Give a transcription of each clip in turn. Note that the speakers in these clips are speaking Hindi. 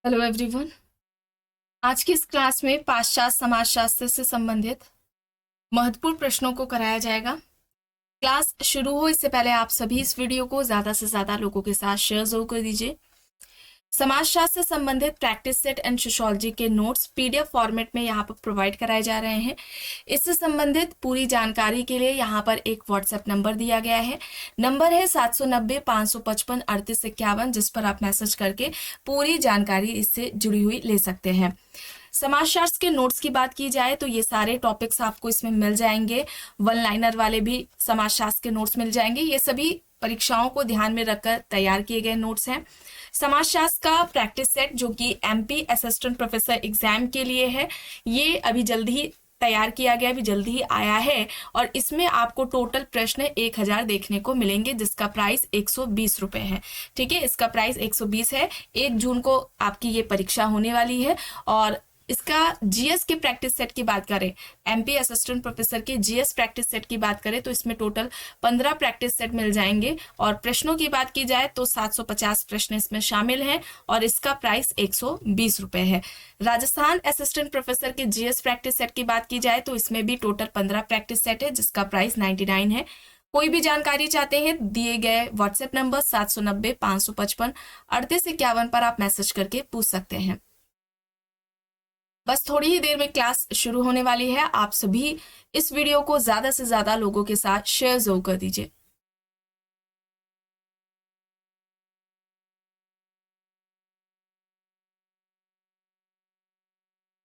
Hello everyone. आज की इस क्लास में पाश्चात्य समाजशास्त्र से संबंधित महत्वपूर्ण प्रश्नों को कराया जाएगा। क्लास शुरू हो इससे पहले आप सभी इस वीडियो को ज़्यादा से ज़्यादा लोगों के साथ शेयर जरूर कर दीजिए। समाजशास्त्र से संबंधित प्रैक्टिस सेट एंड सोशियोलॉजी के नोट्स पीडीएफ फॉर्मेट में यहाँ पर प्रोवाइड कराए जा रहे हैं। इससे संबंधित पूरी जानकारी के लिए यहाँ पर एक व्हाट्सएप नंबर दिया गया है। नंबर है 790-555-3851, जिस पर आप मैसेज करके पूरी जानकारी इससे जुड़ी हुई ले सकते हैं। समाजशास्त्र के नोट्स की बात की जाए तो ये सारे टॉपिक्स आपको इसमें मिल जाएंगे। वन लाइनर वाले भी समाजशास्त्र के नोट्स मिल जाएंगे। ये सभी परीक्षाओं को ध्यान में रखकर तैयार किए गए नोट्स हैं। समाजशास्त्र का प्रैक्टिस सेट जो कि एमपी असिस्टेंट प्रोफेसर एग्जाम के लिए है, ये अभी जल्द ही तैयार किया गया, अभी जल्दी ही आया है और इसमें आपको टोटल प्रश्न 1000 देखने को मिलेंगे, जिसका प्राइस 120 रुपए है। ठीक है, इसका प्राइस 120 है। 1 जून को आपकी ये परीक्षा होने वाली है। और इसका जीएस के प्रैक्टिस सेट की बात करें, एमपी असिस्टेंट प्रोफेसर के जीएस प्रैक्टिस सेट की बात करें तो इसमें टोटल 15 प्रैक्टिस सेट मिल जाएंगे। और प्रश्नों की बात की जाए तो 750 प्रश्न इसमें शामिल हैं और इसका प्राइस 120 रुपए है। राजस्थान असिस्टेंट प्रोफेसर के जीएस प्रैक्टिस सेट की बात की जाए तो इसमें भी टोटल 15 प्रैक्टिस सेट है, जिसका प्राइस 99 है। कोई भी जानकारी चाहते हैं, दिए गए व्हाट्सएप नंबर 790-555-3851 पर आप मैसेज करके पूछ सकते हैं। बस थोड़ी ही देर में क्लास शुरू होने वाली है। आप सभी इस वीडियो को ज्यादा से ज्यादा लोगों के साथ शेयर जरूर कर दीजिए।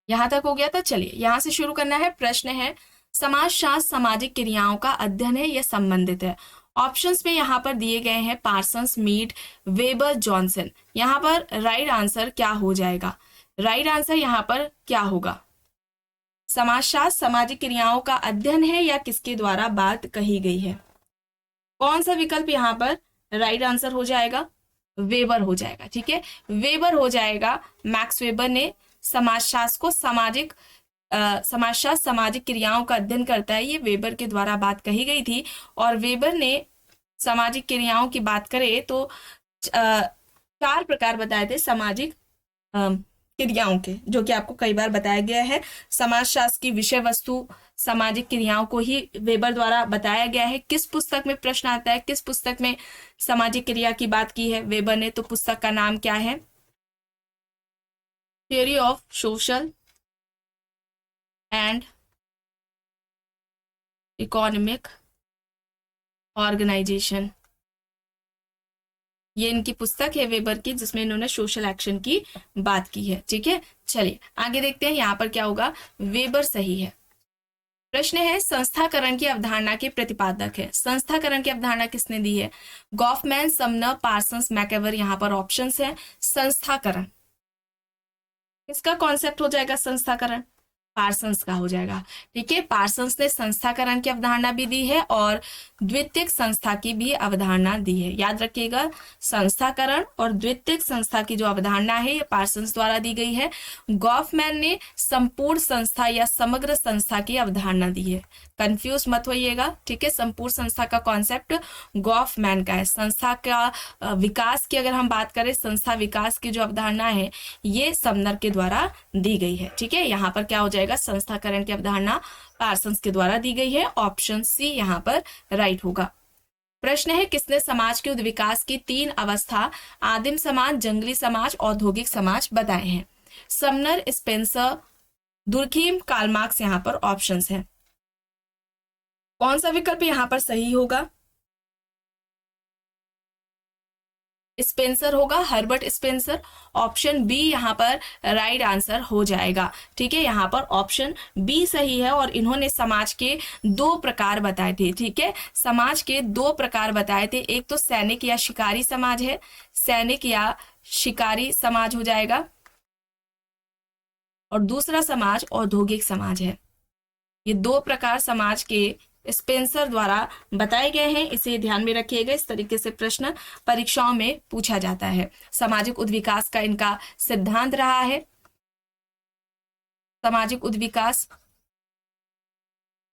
यहां तक हो गया था, चलिए यहां से शुरू करना है। प्रश्न है, समाजशास्त्र सामाजिक क्रियाओं का अध्ययन है या संबंधित है। ऑप्शंस में यहाँ पर दिए गए हैं पार्सन्स, मीड, वेबर, जॉनसन। यहाँ पर राइट आंसर क्या हो जाएगा? राइट आंसर यहाँ पर क्या होगा? समाजशास्त्र सामाजिक क्रियाओं का अध्ययन है या किसके द्वारा बात कही गई है? कौन सा विकल्प यहाँ पर राइट आंसर हो जाएगा? वेबर हो जाएगा। ठीक है, वेबर हो जाएगा। मैक्स वेबर ने समाजशास्त्र को समाजशास्त्र सामाजिक क्रियाओं का अध्ययन करता है, ये वेबर के द्वारा बात कही गई थी। और वेबर ने सामाजिक क्रियाओं की बात करें तो 4 प्रकार बताए थे सामाजिक क्रियाओं के, जो कि आपको कई बार बताया गया है। समाजशास्त्र की विषय वस्तु सामाजिक क्रियाओं को ही वेबर द्वारा बताया गया है। किस पुस्तक में प्रश्न आता है, किस पुस्तक में सामाजिक क्रिया की बात की है वेबर ने? तो पुस्तक का नाम क्या है? Theory of social and economic organization, ये इनकी पुस्तक है वेबर की, जिसमें इन्होंने सोशल एक्शन की बात की है। ठीक है, चलिए आगे देखते हैं यहाँ पर क्या होगा। वेबर सही है। प्रश्न है, संस्थाकरण की अवधारणा के प्रतिपादक है। संस्थाकरण की अवधारणा किसने दी है? Goffman, Sumner, Parsons, MacIver. यहाँ पर ऑप्शंस है। संस्थाकरण किसका कॉन्सेप्ट हो जाएगा? संस्थाकरण पार्सन्स का हो जाएगा। ठीक है, पार्सन्स ने संस्थाकरण की अवधारणा भी दी है और द्वितीयक संस्था की भी अवधारणा दी है। याद रखिएगा, संस्थाकरण और द्वितीयक संस्था की जो अवधारणा है ये पार्सन्स द्वारा दी गई है। गॉफमैन ने संपूर्ण संस्था या समग्र संस्था की अवधारणा दी है। कंफ्यूज मत होइएगा। ठीक है, संपूर्ण संस्था का कॉन्सेप्ट गॉफमैन का है। संस्था का विकास की अगर हम बात करें, संस्था विकास की जो अवधारणा है ये समनर के द्वारा दी गई है। ठीक है, यहाँ पर क्या हो जाएगा? संस्थाकरण की अवधारणा पार्सन्स के द्वारा दी गई है। ऑप्शन सी यहाँ पर राइट होगा। प्रश्न है, किसने समाज के विकास की 3 अवस्था, आदिम समाज, जंगली समाज, औद्योगिक समाज बताए हैं? Sumner, Spencer, Durkheim, Karl Marx. यहाँ पर ऑप्शंस हैं। कौन सा विकल्प यहाँ पर सही होगा? स्पेंसर होगा, हर्बर्ट स्पेंसर। ऑप्शन बी यहाँ पर राइट आंसर हो जाएगा। ठीक है, यहाँ पर ऑप्शन बी सही है। और इन्होंने समाज के 2 प्रकार बताए थे। ठीक है, समाज के 2 प्रकार बताए थे। एक तो सैनिक या शिकारी समाज है, सैनिक या शिकारी समाज हो जाएगा। और दूसरा समाज औद्योगिक समाज है। ये 2 प्रकार समाज के स्पेंसर द्वारा बताए गए हैं। इसे ध्यान में रखिएगा, इस तरीके से प्रश्न परीक्षाओं में पूछा जाता है। सामाजिक उद्विकास का इनका सिद्धांत रहा है, सामाजिक उद्विकास।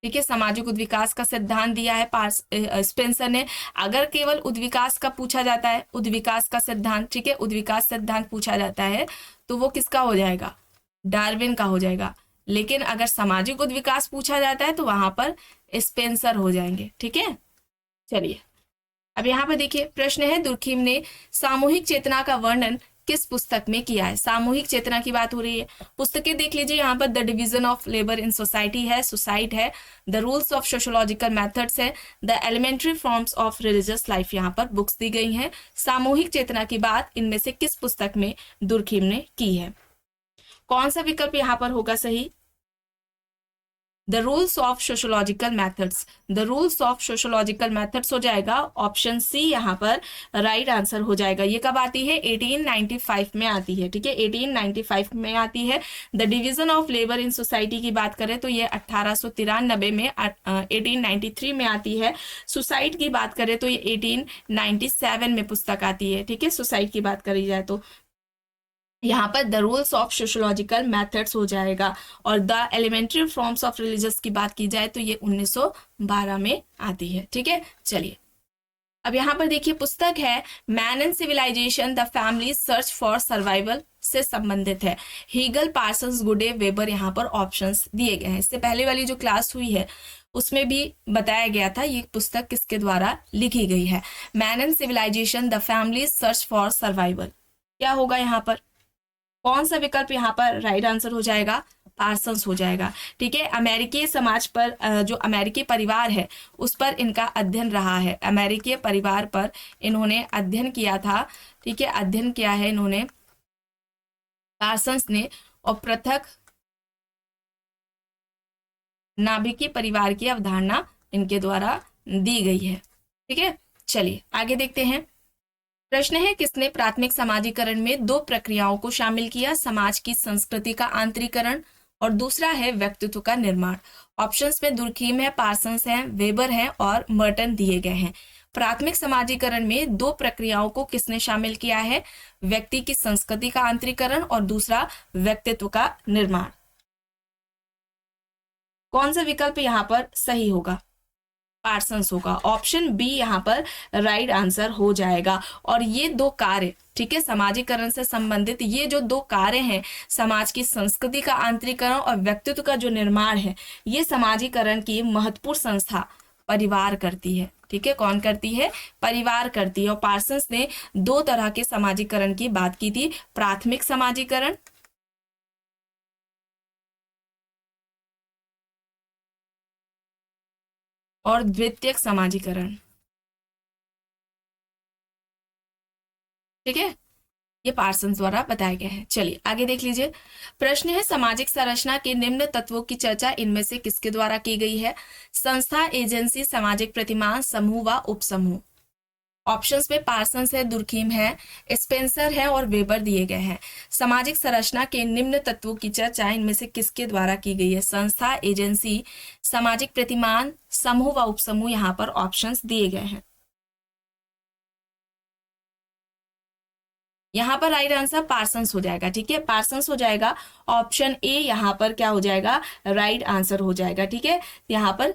ठीक है, सामाजिक उद्विकास का सिद्धांत दिया है स्पेंसर ने। अगर केवल उद्विकास का पूछा जाता है, उद्विकास का सिद्धांत, ठीक है, उद्विकास सिद्धांत पूछा जाता है तो वो किसका हो जाएगा, डार्विन का हो जाएगा। लेकिन अगर सामाजिक उद्विकास पूछा जाता है तो वहां पर स्पेंसर हो जाएंगे। ठीक है, चलिए अब यहाँ पे देखिए प्रश्न है, दुर्खिम ने सामूहिक चेतना का वर्णन किस पुस्तक में किया है। सामूहिक चेतना की बात हो रही है, पुस्तकें देख लीजिए यहाँ पर the division of labour in society है, सुसाइड है, the rules of sociological methods है, the elementary forms of religious life, यहाँ पर बुक्स दी गई हैं। सामूहिक चेतना की बात इनमें से किस पुस्तक में दुर्खिम ने की है। कौन सा विकल्प यहाँ पर होगा सही, the rules of sociological methods, the rules of sociological methods हो जाएगा, ऑप्शन सी यहाँ पर राइट आंसर हो जाएगा। ये कब आती है, 1895 में आती है। ठीक है, 1895 में आती है। The division of labour in society की बात करें तो ये 1893 में 1893 में आती है। सुसाइड की बात करें तो ये 1897 में पुस्तक आती है। ठीक है, सुसाइड की बात करी जाए तो यहाँ पर the rules of sociological methods हो जाएगा। और the elementary forms of religious की बात की जाए तो ये 1912 में आती है। ठीक है, चलिए अब यहाँ पर देखिए पुस्तक है man and civilization the family search for survival से संबंधित है। हीगल, पार्सन्स, गुडे, वेबर यहाँ पर ऑप्शंस दिए गए हैं। इससे पहले वाली जो क्लास हुई है उसमें भी बताया गया था ये पुस्तक किसके द्वारा लिखी गई है। Man and civilization the family search for survival, क्या होगा यहाँ पर, कौन सा विकल्प यहाँ पर राइट आंसर हो जाएगा, पार्सन्स हो जाएगा। ठीक है, अमेरिकी समाज पर जो अमेरिकी परिवार है उस पर इनका अध्ययन रहा है। अमेरिकी परिवार पर इन्होंने अध्ययन किया था। ठीक है, अध्ययन किया है इन्होंने पार्सन्स ने, और पृथक नाभिकीय परिवार की अवधारणा इनके द्वारा दी गई है। ठीक है, चलिए आगे देखते हैं। प्रश्न है, किसने प्राथमिक समाजीकरण में दो प्रक्रियाओं को शामिल किया, समाज की संस्कृति का आंतरिकरण और दूसरा है व्यक्तित्व का निर्माण। ऑप्शंस में दुर्खिम है, पार्सन्स है, वेबर है और मर्टन दिए गए हैं। प्राथमिक समाजीकरण में दो प्रक्रियाओं को किसने शामिल किया है, व्यक्ति की संस्कृति का आंतरिकरण और दूसरा व्यक्तित्व का निर्माण। कौन सा विकल्प यहाँ पर सही होगा, पार्सन्स होगा। ऑप्शन बी यहाँ पर राइट आंसर हो जाएगा। और ये दो कार्य, ठीक है, समाजीकरण से संबंधित ये जो दो कार्य हैं, समाज की संस्कृति का आंतरिकरण और व्यक्तित्व का जो निर्माण है, ये समाजीकरण की महत्वपूर्ण संस्था परिवार करती है। ठीक है, कौन करती है, परिवार करती है। और पार्सन्स ने दो तरह के समाजीकरण की बात की थी, प्राथमिक समाजीकरण और द्वितीयक समाजीकरण। ठीक है, ये पार्सन्स द्वारा बताया गया है। चलिए आगे देख लीजिए। प्रश्न है, सामाजिक संरचना के निम्न तत्वों की चर्चा इनमें से किसके द्वारा की गई है। संस्था, एजेंसी, सामाजिक प्रतिमान, समूह व उपसमूह। ऑप्शंस में पार्सन्स है, दुर्खिम है, स्पेंसर है और वेबर दिए गए हैं। सामाजिक संरचना के निम्न तत्वों की चर्चा इनमें से किसके द्वारा की गई है। संस्था, एजेंसी, सामाजिक प्रतिमान, समूह व उपसमूह, यहाँ पर ऑप्शंस दिए गए हैं। यहाँ पर राइट आंसर पार्सन्स हो जाएगा। ठीक है, पार्सन्स हो जाएगा। ऑप्शन ए यहाँ पर क्या हो जाएगा, राइट आंसर हो जाएगा। ठीक है, यहाँ पर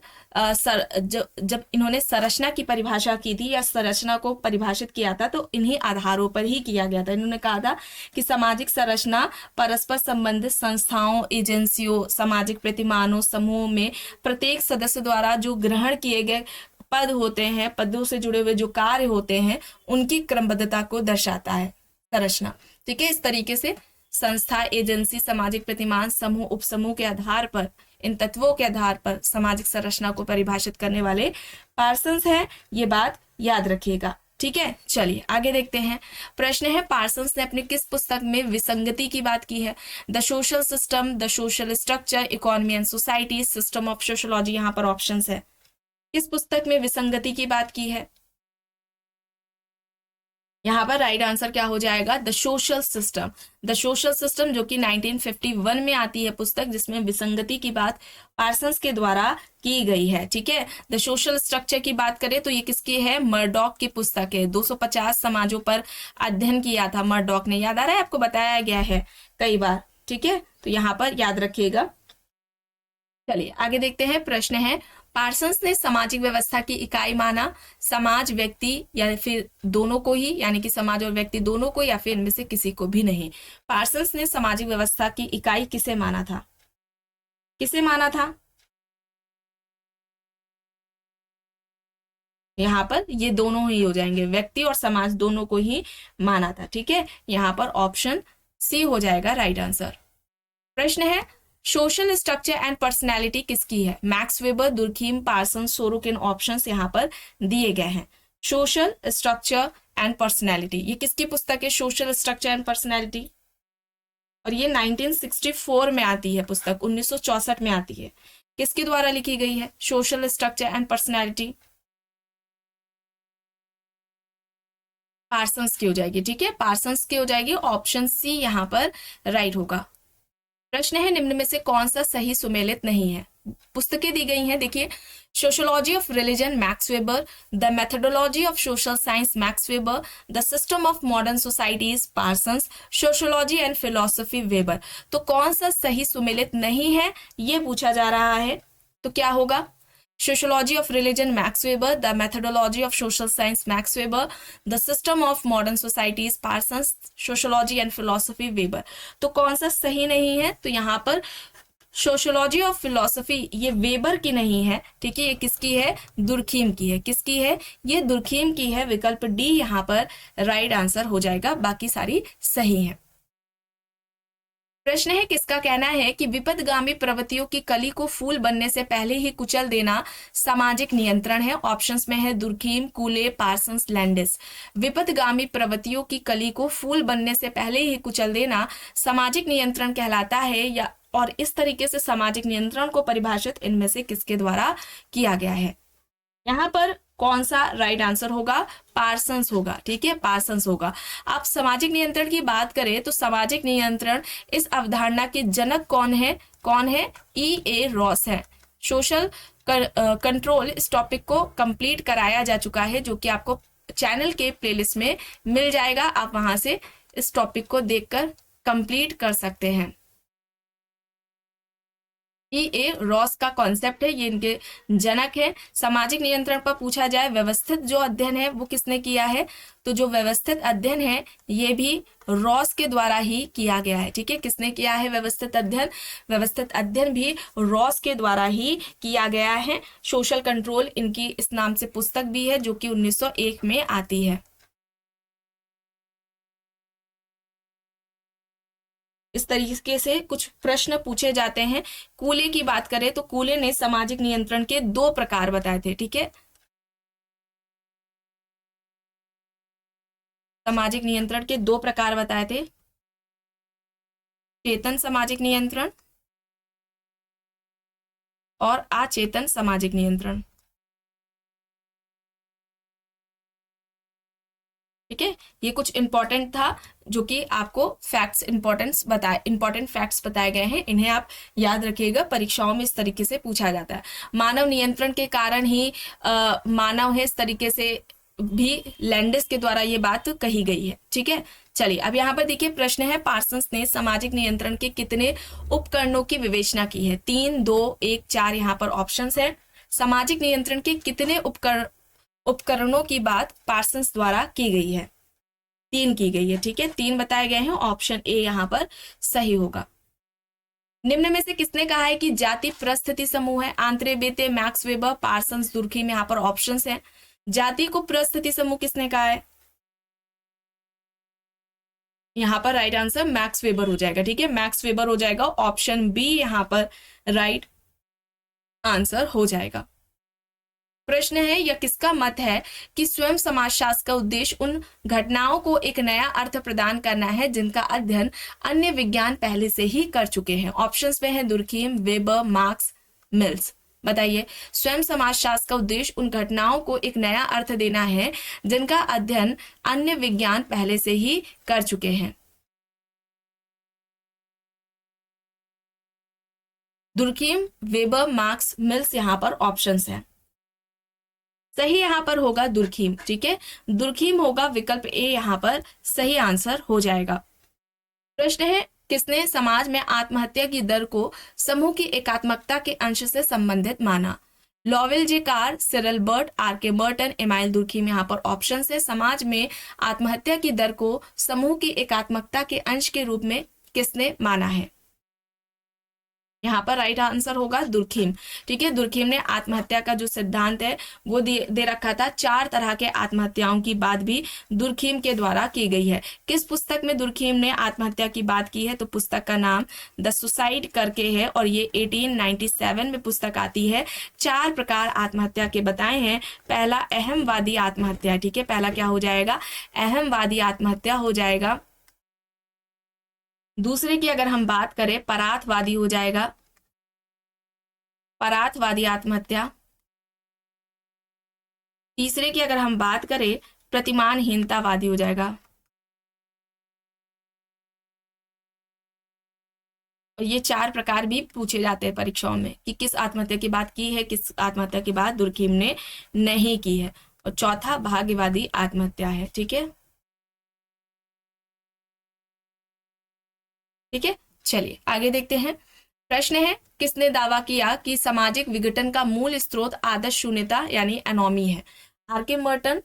जब इन्होंने संरचना की परिभाषा की थी या संरचना को परिभाषित किया था तो इन्हीं आधारों पर ही किया गया था। इन्होंने कहा था कि सामाजिक संरचना परस्पर संबंधित संस्थाओं, एजेंसियों, सामाजिक प्रतिमानों, समूह में प्रत्येक सदस्य द्वारा जो ग्रहण किए गए पद होते हैं, पदों से जुड़े हुए जो कार्य होते हैं, उनकी क्रमबद्धता को दर्शाता है संरचना। ठीक है, इस तरीके से संस्था, एजेंसी, सामाजिक प्रतिमान, समूह, उपसमूह के आधार पर, इन तत्वों के आधार पर सामाजिक संरचना को परिभाषित करने वाले पार्सन्स हैं। ये बात याद रखिएगा। ठीक है, चलिए आगे देखते हैं। प्रश्न है, पार्सन्स ने अपनी किस पुस्तक में विसंगति की बात की है। The social system, the social structure, economy and society, system of sociology, यहाँ पर ऑप्शंस है। किस पुस्तक में विसंगति की बात की है। यहाँ पर राइट आंसर क्या हो जाएगा, the social system. The social system जो कि 1951 में आती है पुस्तक, जिसमें विसंगति की बात पार्सन्स के द्वारा की गई है। ठीक है, द सोशल स्ट्रक्चर की बात करें तो ये किसकी है, मर्डॉक की पुस्तक है। 250 समाजों पर अध्ययन किया था मर्डॉक ने, याद आ रहा है आपको, बताया गया है कई बार। ठीक है, तो यहाँ पर याद रखिएगा। चलिए आगे देखते हैं। प्रश्न है, पार्सन्स ने सामाजिक व्यवस्था की इकाई माना समाज, व्यक्ति या फिर दोनों को ही, यानी कि समाज और व्यक्ति दोनों को, या फिर इनमें से किसी को भी नहीं। पार्सन्स ने सामाजिक व्यवस्था की इकाई किसे माना था? किसे माना था? यहाँ पर ये दोनों ही हो जाएंगे, व्यक्ति और समाज दोनों को ही माना था। ठीक है, यहाँ पर ऑप्शन सी हो जाएगा राइट आंसर। प्रश्न है, सोशल स्ट्रक्चर एंड पर्सनैलिटी किसकी है? Max weber, Durkheim, Parsons, Sorokin options यहाँ पर दिए गए हैं। सोशल स्ट्रक्चर एंड पर्सनैलिटी, ये किसकी पुस्तक है? सोशल स्ट्रक्चर एंड पर्सनैलिटी, और ये 1964 में आती है पुस्तक, 1964 में आती है। किसके द्वारा लिखी गई है social structure and personality? Parsons की हो जाएगी। ठीक है, पार्सन्स की हो जाएगी, ऑप्शन सी यहाँ पर राइट होगा। प्रश्न है, निम्न में से कौन सा सही सुमेलित नहीं है? पुस्तकें दी गई हैं, देखिए, sociology of religion max weber, the methodology of social science max weber, the system of modern societies Parsons, sociology and philosophy weber. तो कौन सा सही सुमेलित नहीं है ये पूछा जा रहा है, तो क्या होगा? Sociology of religion max weber, the methodology of social science max weber, the system of modern societies Parsons, sociology and philosophy weber. तो कौन सा सही नहीं है? तो यहाँ पर सोशियोलॉजी ऑफ फिलोसफी ये वेबर की नहीं है। ठीक है, ये किसकी है? दुर्खीम की है। किसकी है? ये दुर्खीम की है। विकल्प डी यहाँ पर राइट आंसर हो जाएगा, बाकी सारी सही है। प्रश्न है, किसका कहना है कि विपथगामी प्रवृत्तियों की कली को फूल बनने से पहले ही कुचल देना सामाजिक नियंत्रण है? ऑप्शंस में है दुर्खीम, कूले, पार्सन्स, लैंडिस। विपथगामी प्रवृत्तियों की कली को फूल बनने से पहले ही कुचल देना सामाजिक नियंत्रण कहलाता है, या और इस तरीके से सामाजिक नियंत्रण को परिभाषित इनमें से किसके द्वारा किया गया है? यहाँ पर कौन सा राइट आंसर होगा? पार्सन्स होगा। ठीक है, पार्सन्स होगा। आप सामाजिक नियंत्रण की बात करें तो सामाजिक नियंत्रण इस अवधारणा के जनक कौन है? कौन है? E.A. रॉस है। सोशल कंट्रोल इस टॉपिक को कंप्लीट कराया जा चुका है, जो कि आपको चैनल के प्लेलिस्ट में मिल जाएगा। आप वहां से इस टॉपिक को देखकर कंप्लीट कर सकते हैं। E.A. रॉस का कॉन्सेप्ट है, ये इनके जनक है। सामाजिक नियंत्रण पर पूछा जाए, व्यवस्थित जो अध्ययन है वो किसने किया है? तो जो व्यवस्थित अध्ययन है ये भी रॉस के द्वारा ही किया गया है। ठीक है, किसने किया है व्यवस्थित अध्ययन? व्यवस्थित अध्ययन भी रॉस के द्वारा ही किया गया है। सोशल कंट्रोल इनकी इस नाम से पुस्तक भी है, जो कि 1901 में आती है। इस तरीके से कुछ प्रश्न पूछे जाते हैं। कूले की बात करें तो कूले ने सामाजिक नियंत्रण के 2 प्रकार बताए थे। ठीक है, सामाजिक नियंत्रण के 2 प्रकार बताए थे, चेतन सामाजिक नियंत्रण और अचेतन सामाजिक नियंत्रण। ठीक है, ये कुछ इंपॉर्टेंट था, जो कि आपको फैक्ट्स इंपॉर्टेंट फैक्ट्स बताए गए हैं। इन्हें आप याद रखिएगा, परीक्षाओं में इस तरीके से पूछा जाता है। मानव नियंत्रण के कारण ही मानव है, इस तरीके से भी लैंडिस के द्वारा ये बात कही गई है। ठीक है, चलिए अब यहाँ पर देखिए, प्रश्न है, पार्सन्स ने सामाजिक नियंत्रण के कितने उपकरणों की विवेचना की है? 3, 2, 1, 4 यहाँ पर ऑप्शंस है। सामाजिक नियंत्रण के कितने उपकरणों की बात पार्सन्स द्वारा की गई है? 3 की गई है। ठीक है, 3 बताए गए हैं, ऑप्शन ए यहाँ पर सही होगा। निम्न में से किसने कहा है कि जाति प्रस्थिति समूह है? Angre बेते, max weber, Parsons, Durkheim. यहाँ पर ऑप्शंस हैं। जाति को प्रस्थिति समूह किसने कहा है? यहाँ पर राइट आंसर मैक्स वेबर हो जाएगा। ठीक है, मैक्स वेबर हो जाएगा, ऑप्शन बी यहाँ पर राइट आंसर हो जाएगा। प्रश्न है, यह किसका मत है कि स्वयं समाजशास्त्र का उद्देश्य उन घटनाओं को एक नया अर्थ प्रदान करना है जिनका अध्ययन अन्य विज्ञान पहले से ही कर चुके हैं? ऑप्शंस में है दुर्खीम, वेबर, मार्क्स, मिल्स। बताइए, स्वयं समाजशास्त्र का उद्देश्य उन घटनाओं को एक नया अर्थ देना है जिनका अध्ययन अन्य विज्ञान पहले से ही कर चुके हैं। दुर्खीम, वेबर, मार्क्स, मिल्स यहाँ पर ऑप्शंस हैं। सही यहाँ पर होगा दुर्खीम। ठीक है, दुर्खीम होगा, विकल्प ए यहाँ पर सही आंसर हो जाएगा। प्रश्न है, किसने समाज में आत्महत्या की दर को समूह की एकात्मकता के अंश से संबंधित माना? Lowell J Carr, Cyril Burt, R K Burton, Emile Durkheim. यहाँ पर ऑप्शन है समाज में आत्महत्या की दर को समूह की एकात्मकता के अंश के रूप में किसने माना है? यहाँ पर राइट आंसर होगा दुर्खीम। ठीक है, दुर्खीम ने आत्महत्या का जो सिद्धांत है वो दे रखा था। 4 तरह के आत्महत्याओं की बात भी दुर्खीम के द्वारा की गई है। किस पुस्तक में दुर्खीम ने आत्महत्या की बात की है? तो पुस्तक का नाम द सुसाइड करके है और ये 1897 में पुस्तक आती है। 4 प्रकार आत्महत्या के बताए हैं। पहला अहमवादी आत्महत्या। ठीक है, पहला क्या हो जाएगा? अहमवादी आत्महत्या हो जाएगा। दूसरे की अगर हम बात करें परार्थवादी हो जाएगा, परार्थवादी आत्महत्या। तीसरे की अगर हम बात करें प्रतिमानहीनतावादी हो जाएगा। और ये 4 प्रकार भी पूछे जाते हैं परीक्षाओं में कि किस आत्महत्या की बात की है, किस आत्महत्या की बात दुर्खीम ने नहीं की है। और चौथा भाग्यवादी आत्महत्या है। ठीक है, ठीक है, चलिए आगे देखते हैं। प्रश्न है किसने दावा किया कि सामाजिक विघटन का मूल स्रोत आदर्श शून्यता यानी एनोमी है? R K Merton,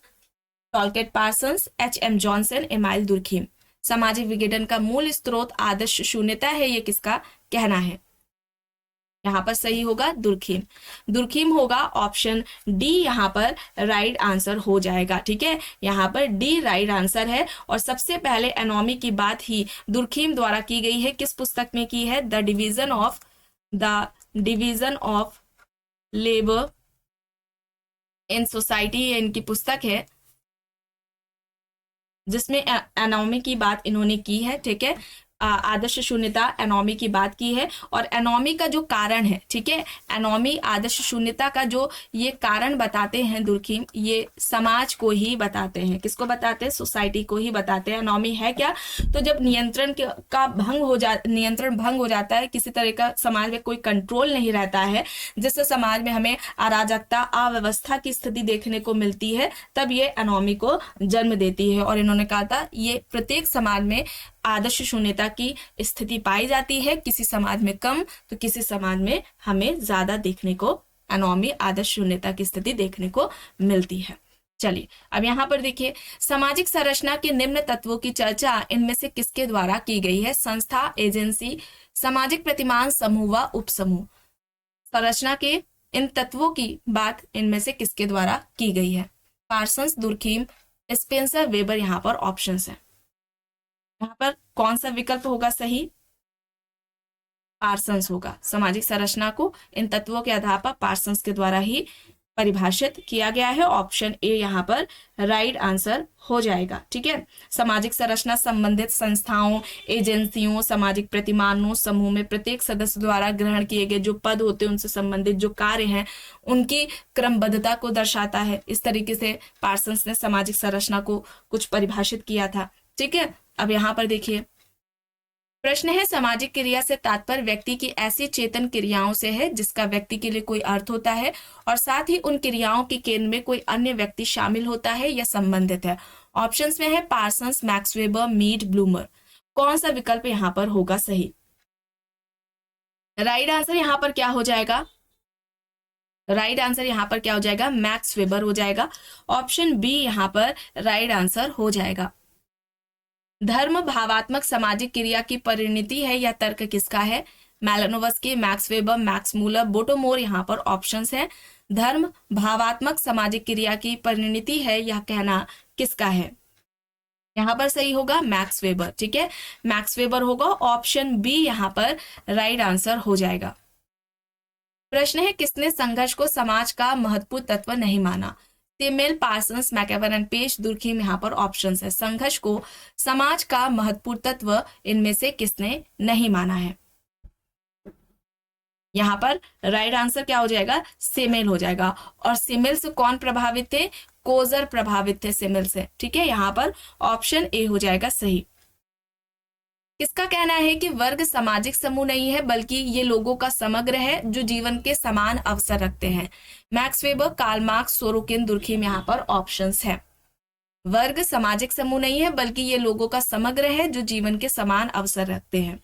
Talcott Parsons, H M Johnson, Emile Durkheim. सामाजिक विघटन का मूल स्रोत आदर्श शून्यता है, ये किसका कहना है? यहाँ पर सही होगा दुर्खीम। दुर्खीम होगा ऑप्शन डी यहाँ पर राइट आंसर हो जाएगा। ठीक है, यहाँ पर डी राइट आंसर है। और सबसे पहले एनोमी की बात ही दुर्खीम द्वारा की गई है। किस पुस्तक में की है? The division of labour in society, ये इनकी पुस्तक है जिसमें एनोमी की बात इन्होंने की है। ठीक है, आदर्श शून्यता एनोमी की बात की है। और एनोमी का जो कारण है, ठीक है, एनोमी आदर्श शून्यता का जो ये कारण बताते हैं दुर्खीम, ये समाज को ही बताते हैं। किसको बताते हैं? सोसाइटी को ही बताते हैं। एनोमी है क्या? तो जब नियंत्रण नियंत्रण भंग हो जाता है, किसी तरह का समाज में कोई कंट्रोल नहीं रहता है, जिससे समाज में हमें अराजकता, अव्यवस्था की स्थिति देखने को मिलती है, तब ये एनोमी को जन्म देती है। और इन्होंने कहा था ये प्रत्येक समाज में आदर्श शून्यता की स्थिति पाई जाती है, किसी समाज में कम तो किसी समाज में हमें ज्यादा देखने को एनोमी आदर्श शून्यता की स्थिति देखने को मिलती है। चलिए अब यहाँ पर देखिए, सामाजिक संरचना के निम्न तत्वों की चर्चा इनमें से किसके द्वारा की गई है? संस्था, एजेंसी, सामाजिक प्रतिमान, समूह व उपसमूह। संरचना के इन तत्वों की बात इनमें से किसके द्वारा की गई है? Parsons, Durkheim, Spencer, weber. यहाँ पर ऑप्शंस है। यहाँ पर कौन सा विकल्प होगा सही? पार्सन्स होगा। सामाजिक संरचना को इन तत्वों के आधार पर पार्सन्स के द्वारा ही परिभाषित किया गया है। ऑप्शन ए यहाँ पर राइट आंसर हो जाएगा। ठीक है, सामाजिक संरचना संबंधित संस्थाओं, एजेंसियों, सामाजिक प्रतिमानों, समूह में प्रत्येक सदस्य द्वारा ग्रहण किए गए जो पद होते हैं, उनसे संबंधित जो कार्य हैं, उनकी क्रमबद्धता को दर्शाता है। इस तरीके से पार्सन्स ने सामाजिक संरचना को कुछ परिभाषित किया था। ठीक है, अब यहाँ पर देखिए प्रश्न है सामाजिक क्रिया से तात्पर्य व्यक्ति की ऐसी चेतन क्रियाओं से है जिसका व्यक्ति के लिए कोई अर्थ होता है और साथ ही उन क्रियाओं के केंद्र में कोई अन्य व्यक्ति शामिल होता है या संबंधित है। ऑप्शंस में है Parsons, Max Weber, Mead, Blumer. कौन सा विकल्प यहाँ पर होगा सही? राइट आंसर यहाँ पर क्या हो जाएगा? राइट आंसर यहाँ पर क्या हो जाएगा? मैक्स वेबर हो जाएगा। ऑप्शन बी यहाँ पर राइट आंसर हो जाएगा। धर्म भावात्मक सामाजिक क्रिया की परिणति है या तर्क किसका है? मैलानोवस्की, मैक्स वेबर, मैक्स मूलर, बोटोमोर। यहाँ पर ऑप्शंस हैं। धर्म भावात्मक सामाजिक क्रिया की परिणति है यह कहना किसका है? यहाँ पर सही होगा मैक्स वेबर। ठीक है, मैक्स वेबर होगा। ऑप्शन बी यहाँ पर राइट आंसर हो जाएगा। प्रश्न है किसने संघर्ष को समाज का महत्वपूर्ण तत्व नहीं माना? सिमेल, पार्सन्स, मैकेवन एंड पेज, दुर्खीम। यहाँ पर ऑप्शंस है। संघर्ष को समाज का महत्वपूर्ण तत्व इनमें से किसने नहीं माना है? यहाँ पर राइट आंसर क्या हो जाएगा? सिमेल हो जाएगा। और सिमेल से कौन प्रभावित थे? कोजर प्रभावित थे सिमेल से। ठीक है, यहाँ पर ऑप्शन ए हो जाएगा सही। किसका कहना है कि वर्ग सामाजिक समूह नहीं है बल्कि ये लोगों का समग्र है जो जीवन के समान अवसर रखते हैं? Max Weber, Karl Marx, Sorokin, Durkheim. यहाँ पर ऑप्शंस है। वर्ग सामाजिक समूह नहीं है बल्कि ये लोगों का समग्र है जो जीवन के समान अवसर रखते हैं।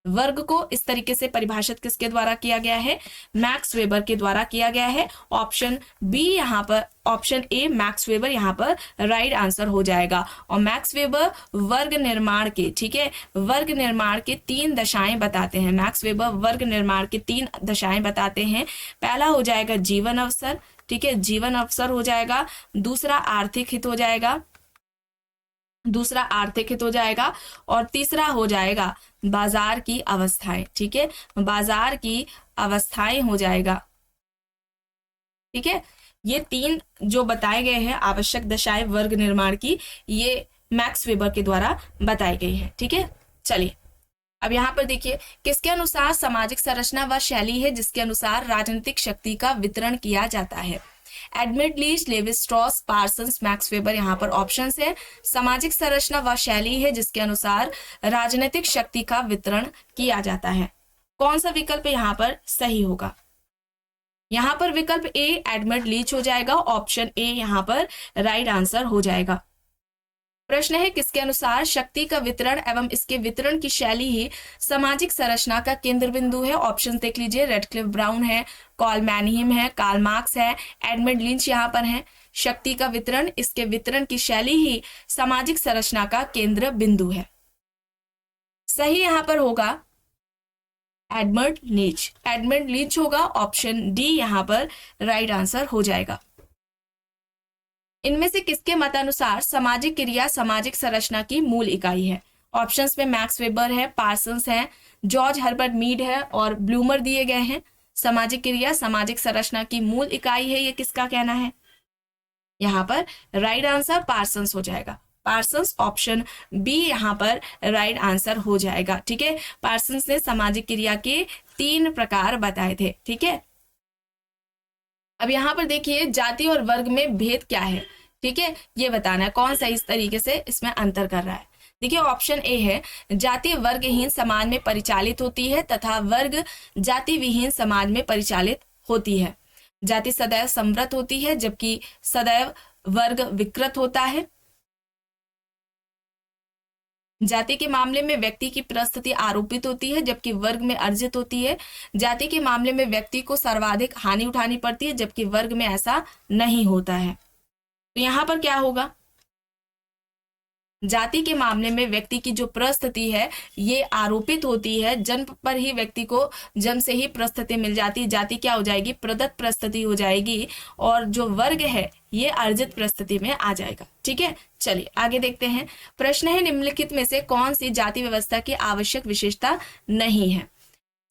वर्ग को इस तरीके से परिभाषित किसके द्वारा किया गया है? मैक्स वेबर के द्वारा किया गया है। ऑप्शन बी यहाँ पर, ऑप्शन ए मैक्स वेबर यहाँ पर राइट आंसर हो जाएगा। और मैक्स वेबर वर्ग निर्माण के, ठीक है, वर्ग निर्माण के 3 दशाएं बताते हैं। मैक्स वेबर वर्ग निर्माण के 3 दशाएं बताते हैं। पहला हो जाएगा जीवन अवसर, ठीक है, जीवन अवसर हो जाएगा। दूसरा आर्थिक हित हो जाएगा, दूसरा आर्थिक हित हो जाएगा। और तीसरा हो जाएगा बाजार की अवस्थाएं, ठीक है, बाजार की अवस्थाएं हो जाएगा। ठीक है, ये 3 जो बताए गए हैं आवश्यक दशाएं वर्ग निर्माण की, ये मैक्स वेबर के द्वारा बताई गई है। ठीक है, चलिए अब यहाँ पर देखिए, किसके अनुसार सामाजिक संरचना वह शैली है जिसके अनुसार राजनीतिक शक्ति का वितरण किया जाता है? Edmund Leach, Levi Strauss, Parsons, Max Weber यहाँ पर ऑप्शंस है। सामाजिक संरचना वह शैली है जिसके अनुसार राजनीतिक शक्ति का वितरण किया जाता है। कौन सा विकल्प यहाँ पर सही होगा? यहाँ पर विकल्प ए एडमंड लीच हो जाएगा। ऑप्शन ए यहाँ पर राइट आंसर हो जाएगा। प्रश्न है, किसके अनुसार शक्ति का वितरण एवं इसके वितरण की शैली ही सामाजिक संरचना का केंद्र बिंदु है? ऑप्शन देख लीजिए, रेडक्लिफ ब्राउन है, कार्ल मैनहीम है, कार्ल मार्क्स है, एडमंड लिंच यहाँ पर है। शक्ति का वितरण, इसके वितरण की शैली ही सामाजिक संरचना का केंद्र बिंदु है। सही यहाँ पर होगा एडमंड लीच, एडमंड लीच होगा। ऑप्शन डी यहाँ पर राइट आंसर हो जाएगा। इनमें से किसके मतानुसार सामाजिक क्रिया सामाजिक संरचना की मूल इकाई है? ऑप्शंस में मैक्स वेबर है, पार्सन्स है, जॉर्ज हर्बर्ट मीड है और ब्लूमर दिए गए हैं। सामाजिक क्रिया सामाजिक संरचना की मूल इकाई है, ये किसका कहना है? यहाँ पर राइट आंसर पार्सन्स हो जाएगा। पार्सन्स, ऑप्शन बी यहाँ पर राइट आंसर हो जाएगा। ठीक है, पार्सन्स ने सामाजिक क्रिया के 3 प्रकार बताए थे। ठीक है, अब यहाँ पर देखिए जाति और वर्ग में भेद क्या है? ठीक है, ये बताना है कौन सा इस तरीके से इसमें अंतर कर रहा है। देखिए ऑप्शन ए है, जाति वर्गहीन समाज में परिचालित होती है तथा वर्ग जाति विहीन समाज में परिचालित होती है। जाति सदैव समृद्ध होती है जबकि सदैव वर्ग विकृत होता है। जाति के मामले में व्यक्ति की परिस्थिति आरोपित होती है जबकि वर्ग में अर्जित होती है। जाति के मामले में व्यक्ति को सर्वाधिक हानि उठानी पड़ती है जबकि वर्ग में ऐसा नहीं होता है। तो यहाँ पर क्या होगा? जाति के मामले में व्यक्ति की जो परिस्थिति है ये आरोपित होती है, जन्म पर ही व्यक्ति को जन्म से ही परिस्थिति मिल जाती है, जाति क्या हो जाएगी? प्रदत्त परिस्थिति हो जाएगी। और जो वर्ग है ये अर्जित परिस्थिति में आ जाएगा। ठीक है, चलिए आगे देखते हैं। प्रश्न है, निम्नलिखित में से कौन सी जाति व्यवस्था की आवश्यक विशेषता नहीं है?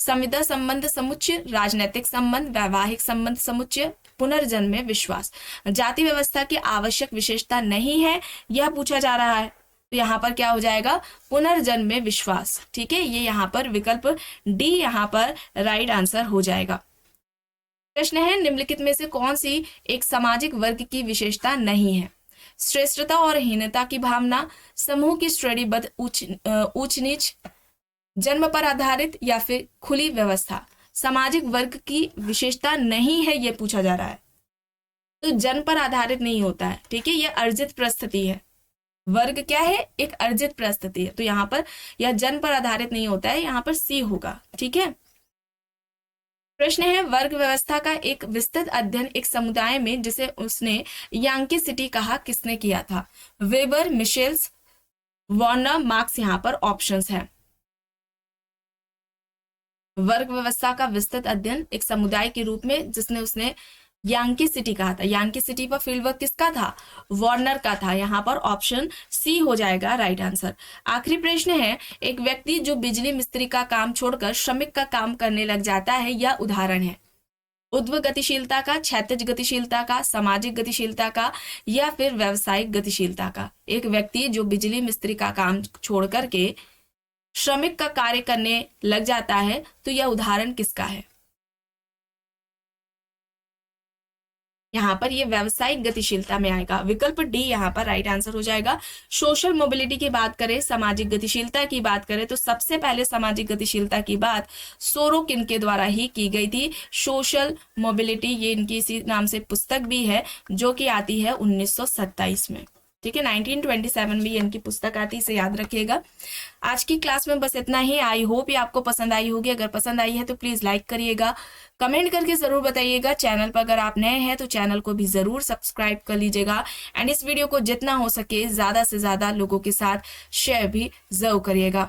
संविदा संबंध समुच्चय, राजनीतिक संबंध, वैवाहिक संबंध समुच्चय, पुनर्जन्म में विश्वास। जाति व्यवस्था की आवश्यक विशेषता नहीं है यह पूछा जा रहा है, तो यहाँ पर क्या हो जाएगा? पुनर्जन्म में विश्वास। ठीक है, ये यहाँ पर विकल्प डी यहाँ पर राइट आंसर हो जाएगा। प्रश्न है, निम्नलिखित में से कौन सी एक सामाजिक वर्ग की विशेषता नहीं है? श्रेष्ठता और हीनता की भावना, समूह की श्रेणीबद्ध ऊंच नीच, जन्म पर आधारित या फिर खुली व्यवस्था। सामाजिक वर्ग की विशेषता नहीं है ये पूछा जा रहा है, तो जन्म पर आधारित नहीं होता है। ठीक है, यह अर्जित परिस्थिति है। वर्ग क्या है? एक अर्जित परिस्थिति है, तो यहाँ पर यह जन्म पर आधारित नहीं होता है, यहाँ पर सी होगा। ठीक है, प्रश्न है, वर्ग व्यवस्था का एक विस्तृत अध्ययन एक समुदाय में जिसे उसने यांकी सिटी कहा किसने किया था? वेबर, मिशेल्स, वार्नर, मार्क्स यहाँ पर ऑप्शंस हैं। वर्ग व्यवस्था का विस्तृत अध्ययन एक समुदाय के रूप में जिसने उसने यांकी सिटी कहा था। यांकी सिटी पर फील्ड वर्क किसका था? वार्नर का था। यहाँ पर ऑप्शन सी हो जाएगा राइट आंसर। आखिरी प्रश्न है, एक व्यक्ति जो बिजली मिस्त्री का काम छोड़कर श्रमिक का काम करने लग जाता है, यह उदाहरण है ऊर्ध्व गतिशीलता का, क्षैतिज गतिशीलता का, सामाजिक गतिशीलता का या फिर व्यावसायिक गतिशीलता का? एक व्यक्ति जो बिजली मिस्त्री का काम छोड़ करके श्रमिक का कार्य करने लग जाता है, तो यह उदाहरण किसका है? यहाँ पर ये व्यावसायिक गतिशीलता में आएगा। विकल्प डी यहाँ पर राइट आंसर हो जाएगा। सोशल मोबिलिटी की बात करें, सामाजिक गतिशीलता की बात करें, तो सबसे पहले सामाजिक गतिशीलता की बात सोरोकिन के द्वारा ही की गई थी। सोशल मोबिलिटी, ये इनकी इसी नाम से पुस्तक भी है जो कि आती है 1927 में। ठीक है, 1927 में इनकी पुस्तक आती है, इसे याद रखिएगा। आज की क्लास में बस इतना ही। आई होप ये आपको पसंद आई होगी। अगर पसंद आई है तो प्लीज़ लाइक करिएगा, कमेंट करके ज़रूर बताइएगा। चैनल पर अगर आप नए हैं तो चैनल को भी ज़रूर सब्सक्राइब कर लीजिएगा एंड इस वीडियो को जितना हो सके ज़्यादा से ज़्यादा लोगों के साथ शेयर भी ज़रूर करिएगा।